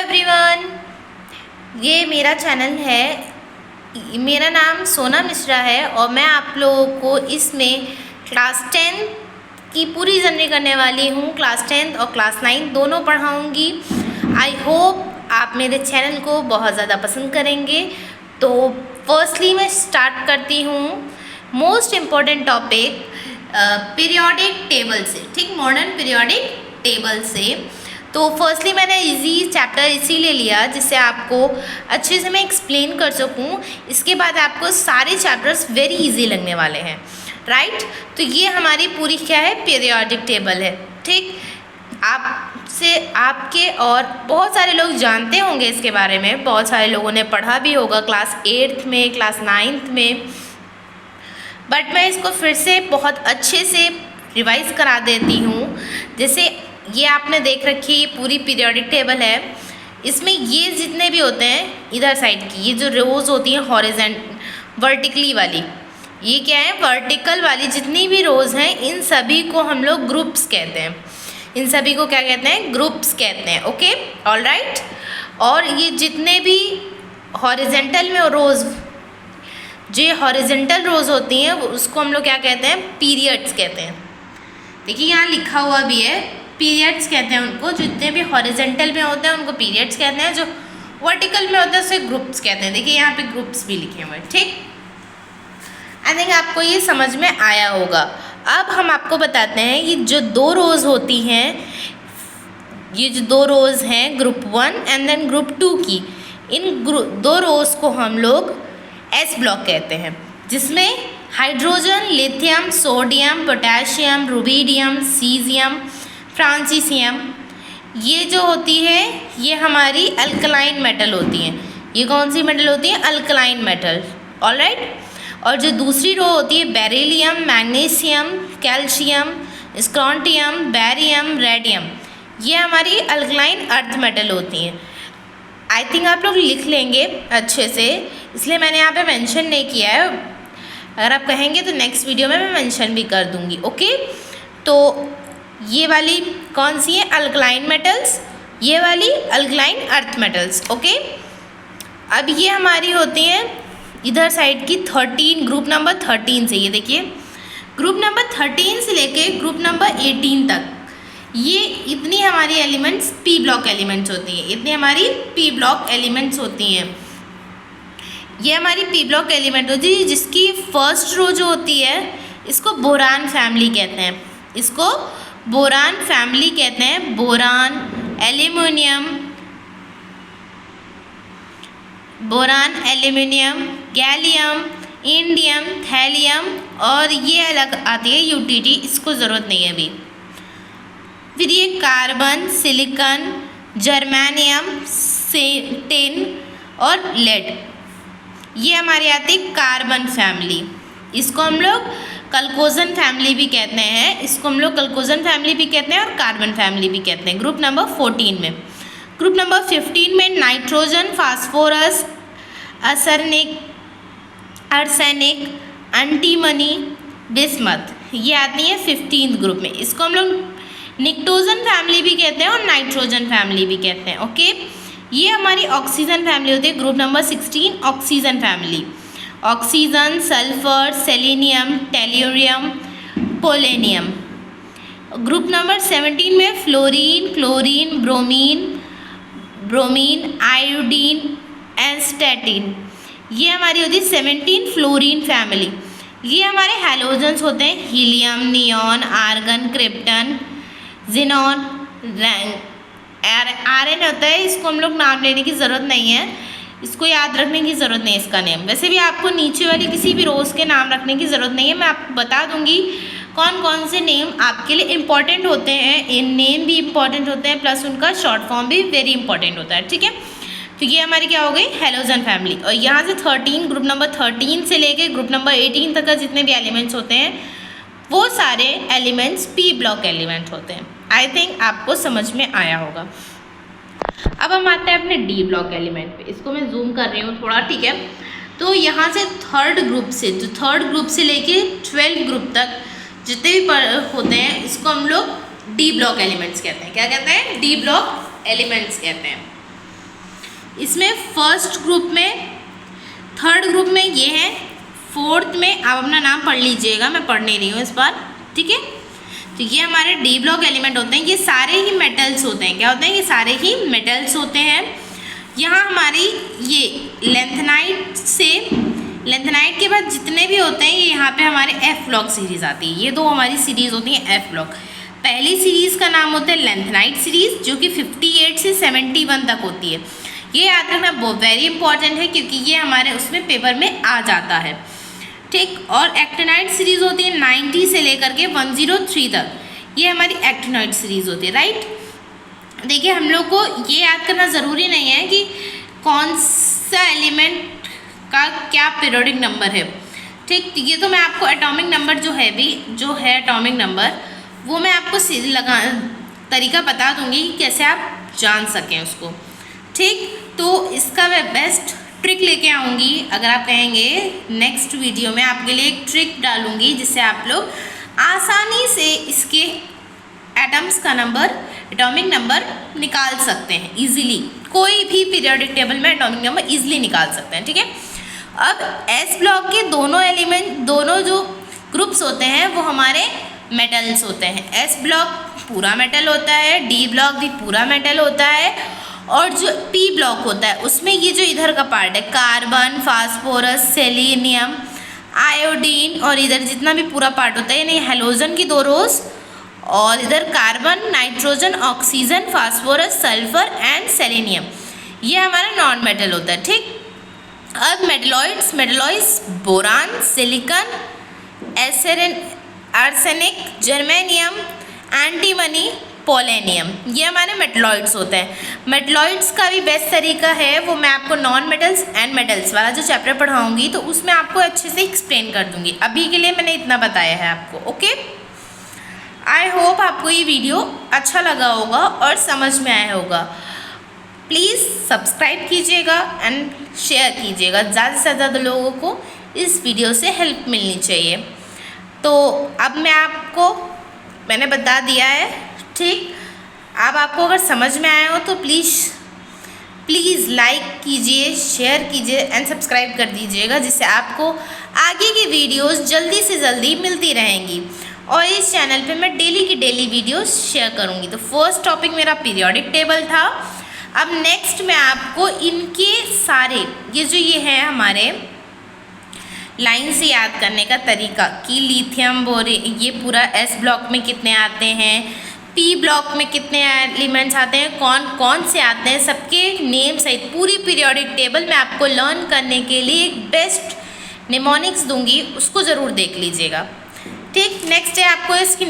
Everyone, ये मेरा channel है। मेरा नाम सोना मिश्रा है और मैं आप लोगों को इसमें क्लास 10 की पूरी जर्नी करने वाली हूँ। क्लास 10 और क्लास 9 दोनों पढ़ाऊँगी। आई होप आप मेरे चैनल को बहुत ज़्यादा पसंद करेंगे। तो फर्स्टली मैं स्टार्ट करती हूँ most important topic periodic table से, ठीक, मॉडर्न पीरियोडिक टेबल से। तो फर्स्टली मैंने इजी चैप्टर इसीलिए लिया जिससे आपको अच्छे से मैं एक्सप्लेन कर सकूं। इसके बाद आपको सारे चैप्टर्स वेरी इजी लगने वाले हैं, राइट। तो ये हमारी पूरी क्या है, पीरियोडिक टेबल है, ठीक। आपसे आपके और बहुत सारे लोग जानते होंगे इसके बारे में, बहुत सारे लोगों ने पढ़ा भी होगा क्लास 8th में, क्लास 9th में, बट मैं इसको फिर से बहुत अच्छे से रिवाइज़ करा देती हूँ। जैसे ये आपने देख रखी है, ये पूरी पीरियोडिक टेबल है। इसमें ये जितने भी होते हैं इधर साइड की, ये जो रोज़ होती हैं हॉरिजॉन्टल वर्टिकली वाली, ये क्या है, वर्टिकल वाली जितनी भी रोज़ हैं, इन सभी को हम लोग ग्रुप्स कहते हैं। इन सभी को क्या कहते हैं, ग्रुप्स कहते हैं। Okay, all right. और ये जितने भी हॉरिजॉन्टल में रोज़, जो हॉरिजॉन्टल रोज़ होती हैं, उसको हम लोग क्या कहते हैं, पीरियड्स कहते हैं। देखिए यहाँ लिखा हुआ भी है, पीरियड्स कहते हैं उनको। जितने भी हॉरिजॉन्टल में होते हैं उनको पीरियड्स कहते हैं, जो वर्टिकल में होते हैं उसे ग्रुप्स कहते हैं। देखिए यहाँ पे ग्रुप्स भी लिखे हुए हैं, ठीक। आई थिंक आपको ये समझ में आया होगा। अब हम आपको बताते हैं ये जो दो रोज़ होती हैं, ये जो दो रोज़ हैं ग्रुप 1 एंड देन ग्रुप 2 की, इन दो रोज़ को हम लोग एस ब्लॉक कहते हैं, जिसमें hydrogen, lithium, sodium, potassium, rubidium, caesium, francium, ये जो होती है ये हमारी अल्कलाइन मेटल होती हैं। ये कौन सी मेटल होती है, अल्कलाइन मेटल, ऑलराइट। और जो दूसरी रो होती है beryllium, magnesium, calcium, strontium, barium, radium, ये हमारी अल्कलाइन अर्थ मेटल होती हैं। आई थिंक आप लोग लिख लेंगे अच्छे से, इसलिए मैंने यहाँ पे मेंशन नहीं किया है। अगर आप कहेंगे तो नेक्स्ट वीडियो में मैं मेंशन भी कर दूँगी। ओके, तो ये वाली कौन सी है, अल्कलाइन मेटल्स, ये वाली अल्कलाइन अर्थ मेटल्स। ओके, अब ये हमारी होती हैं इधर साइड की 13, ग्रुप नंबर 13 से। ये देखिए ग्रुप नंबर 13 से लेके ग्रुप नंबर 18 तक, ये इतनी हमारी एलिमेंट्स पी ब्लॉक एलिमेंट्स होती हैं। इतनी हमारी पी ब्लॉक एलिमेंट्स होती हैं। ये हमारी पी ब्लॉक एलिमेंट होती है, जिसकी फर्स्ट रो जो होती है इसको बोरान फैमिली कहते हैं। इसको बोरान फैमिली कहते हैं। Boron, aluminium, boron, aluminium, gallium, indium, thallium, और ये अलग आती है यूटीटी, इसको ज़रूरत नहीं है अभी। फिर ये कार्बन, सिलिकॉन, जर्मेनियम, टिन और लेड, ये हमारी आती है कार्बन फैमिली। इसको हम लोग कलकोजन फैमिली भी कहते हैं। इसको हम लोग कलकोजन फैमिली भी कहते हैं और कार्बन फैमिली भी कहते हैं। ग्रुप नंबर 14 में। ग्रुप नंबर 15 में nitrogen, phosphorus, arsenic, antimony, bismuth, ये आती हैं 15th ग्रुप में। इसको हम लोग निक्टोजन फैमिली भी कहते हैं और नाइट्रोजन फैमिली भी कहते हैं। ओके, ये हमारी ऑक्सीजन फैमिली होती है। Group number 16 oxygen family. Oxygen, sulphur, selenium, tellurium, polonium. Group number 17 में fluorine, chlorine, bromine, iodine, astatine, ये हमारी होती है 17 फ्लोरीन फैमिली। ये हमारे हैलोजन्स होते हैं, helium, neon, argon, krypton, xenon, Rn होता है। इसको हम लोग नाम लेने की ज़रूरत नहीं है, इसको याद रखने की ज़रूरत नहीं है इसका नेम। वैसे भी आपको नीचे वाली किसी भी रोज़ के नाम रखने की ज़रूरत नहीं है। मैं आपको बता दूंगी कौन कौन से नेम आपके लिए इम्पॉर्टेंट होते हैं। इन नेम भी इम्पॉर्टेंट होते हैं, प्लस उनका शॉर्ट फॉर्म भी वेरी इंपॉर्टेंट होता है, ठीक है। तो ये हमारी क्या हो गई, हैलोजन फैमिली। और यहाँ से 13, ग्रुप नंबर 13 से लेके ग्रुप नंबर 18 तक का जितने भी एलिमेंट्स होते हैं, वो सारे एलिमेंट्स पी ब्लॉक एलिमेंट होते हैं। आई थिंक आपको समझ में आया होगा। अब हम आते हैं अपने डी ब्लॉक एलिमेंट पे। इसको मैं जूम कर रही हूँ थोड़ा, ठीक है। तो यहाँ से थर्ड ग्रुप से लेके 12th ग्रुप तक जितने भी होते हैं, इसको हम लोग डी ब्लॉक एलिमेंट्स कहते हैं। क्या कहते हैं, डी ब्लॉक एलिमेंट्स कहते हैं। इसमें फर्स्ट ग्रुप में, थर्ड ग्रुप में ये है, फोर्थ में आप अपना नाम पढ़ लीजिएगा, मैं पढ़ नहीं रही हूँ इस बार, ठीक है। तो ये हमारे डी ब्लॉक एलिमेंट होते हैं, ये सारे ही मेटल्स होते हैं। क्या होते हैं? ये सारे ही मेटल्स होते हैं। यहाँ हमारी ये लेंथेनाइट से, लेंथेनाइट के बाद जितने भी होते हैं ये यहाँ पे हमारे एफ ब्लॉक सीरीज़ आती है। ये दो हमारी सीरीज़ होती हैं एफ ब्लॉक। पहली सीरीज़ का नाम होता है लेंथेनाइट सीरीज़, जो कि 58 से 71 तक होती है। ये याद रखना बहुत वेरी इंपॉर्टेंट है, क्योंकि ये हमारे उसमें पेपर में आ जाता है, ठीक। और एक्टिनाइट सीरीज़ होती है 90 से लेकर के 103 तक, ये हमारी एक्टिनाइट सीरीज़ होती है, राइट। देखिए हम लोग को ये याद करना ज़रूरी नहीं है कि कौन सा एलिमेंट का क्या पीरियोडिक नंबर है, ठीक। ये तो मैं आपको एटॉमिक नंबर जो है एटॉमिक नंबर, वो मैं आपको तरीका बता दूंगी कि कैसे आप जान सकें उसको, ठीक। तो इसका मैं बेस्ट ट्रिक लेके आऊँगी। अगर आप कहेंगे नेक्स्ट वीडियो में आपके लिए एक ट्रिक डालूँगी जिससे आप लोग आसानी से इसके एटम्स का नंबर, एटॉमिक नंबर निकाल सकते हैं इजीली। कोई भी पीरियोडिक टेबल में एटॉमिक नंबर इजीली निकाल सकते हैं, ठीक है। अब एस ब्लॉक के दोनों एलिमेंट, दोनों जो ग्रुप्स होते हैं वो हमारे मेटल्स होते हैं। एस ब्लॉक पूरा मेटल होता है, डी ब्लॉक भी पूरा मेटल होता है, और जो पी ब्लॉक होता है उसमें ये जो इधर का पार्ट है, कार्बन, फास्फोरस, सेलेनियम, आयोडीन, और इधर जितना भी पूरा पार्ट होता है, यानी हेलोजन की 2 रोज, और इधर carbon, nitrogen, oxygen, phosphorus, sulphur and selenium, ये हमारा नॉन मेटल होता है, ठीक। अब metalloids boron, silicon, arsenic, germanium, antimony, polonium, ये हमारे मेटलॉइड्स होते हैं। मेटलॉइड्स का भी बेस्ट तरीका है वो मैं आपको नॉन मेटल्स एंड मेटल्स वाला जो चैप्टर पढ़ाऊंगी तो उसमें आपको अच्छे से एक्सप्लेन कर दूंगी। अभी के लिए मैंने इतना बताया है आपको, ओके। आई होप आपको ये वीडियो अच्छा लगा होगा और समझ में आया होगा। प्लीज़ सब्सक्राइब कीजिएगा एंड शेयर कीजिएगा, ज़्यादा से ज़्यादा लोगों को इस वीडियो से हेल्प मिलनी चाहिए। तो अब मैंने बता दिया है, ठीक। अब आपको अगर समझ में आया हो तो प्लीज़ लाइक कीजिए, शेयर कीजिए एंड सब्सक्राइब कर दीजिएगा, जिससे आपको आगे की वीडियोस जल्दी से जल्दी मिलती रहेंगी। और इस चैनल पे मैं डेली की डेली वीडियोस शेयर करूँगी। तो फर्स्ट टॉपिक मेरा पीरियोडिक टेबल था। अब नेक्स्ट मैं आपको इनके सारे ये है हमारे लाइन से याद करने का तरीका कि लिथियम, बोरेन, ये पूरा एस ब्लॉक में कितने आते हैं, पी ब्लॉक में कितने एलिमेंट्स आते हैं, कौन कौन से आते हैं, सबके नेम सहित पूरी पीरियोडिक टेबल मैं आपको लर्न करने के लिए एक बेस्ट निमोनिक्स दूंगी, उसको ज़रूर देख लीजिएगा, ठीक। नेक्स्ट है आपको इसकी